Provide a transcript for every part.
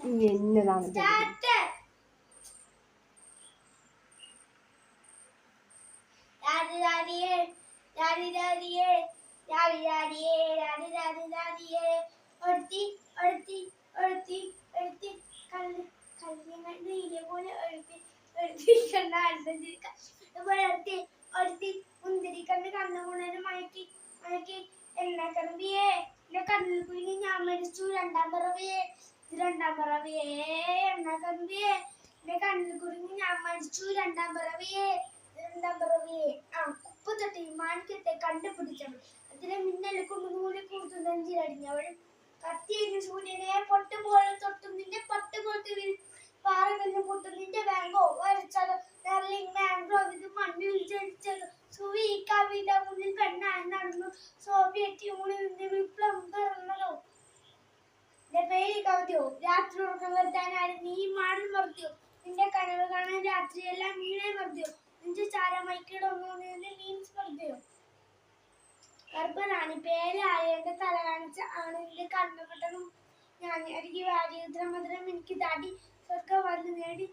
എന്നതാണ് മുന്തിരി കണ്ണ് കണ്ണുകൊണ്ടൊരു മയക്കി മയക്കി എന്നെ കമ്പിയേ എന്റെ കണ്ണിൽ കുഞ്ഞി ഞാൻ മരിച്ചു രണ്ടാം പിറവിയെ രണ്ടാം പിറവിയെ എന്നെ കമ്പിയേ എന്റെ കണ്ണിൽ കുഞ്ഞി ഞാൻ മരിച്ചു രണ്ടാം പിറവിയെ രണ്ടാം പിറവിയെ ആ കുപ്പ് തൊട്ടി മാണിക്കത്തെ കണ്ടുപിടിച്ചവൾ അതിനെ മിന്നൽ കൊണ്ടുകൂടി കൂർത്തു നെഞ്ചിലടിഞ്ഞവൾ കത്തിയതിന് സൂര്യനെ പൊട്ടുപോലെ തൊട്ടും നിന്റെ പട്ടുപോലത്തെ പാറകല്ലും പൊട്ടും നിന്റെ ബാങ്കോ വരച്ചത് ഡാർലിംഗ് മാംഗ്രോവ് ഇത് മണ്ണിൽ ജനിച്ചത് സുവി കവിത മുന്നിൽ പെണ്ണായി നടന്നു സോവിയറ്റ് യൂണിയന്റെ വിപ്ലവം പിറന്നതോ എന്റെ പേര് കവിതയോ രാത്രി ഉറക്കം വരുത്താനാണ് നീ മാറിൽ മറിയോ നിന്റെ കനവ് കാണാൻ രാത്രിയെല്ലാം വീണെ മറിയോ നിന്റെ ചാരമായി കിടന്നു നിന്റെ മീൻസ് മറിയോ ഗർഭറാണി പേരായ എന്റെ തല കാണിച്ച ആണ് എന്റെ കണ്ണുപെട്ടതും ഞാൻ അരികെ വാരിയുദ്രം മധുരം എനിക്ക് താടി സ്വർഗം വന്ന് നേടി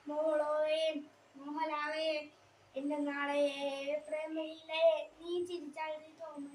മോളോവേ മോഹലാവേ എന്റെ നാളെ പ്രേമയിലെ നീ ചിരിച്ചാൽ തോന്നുന്നു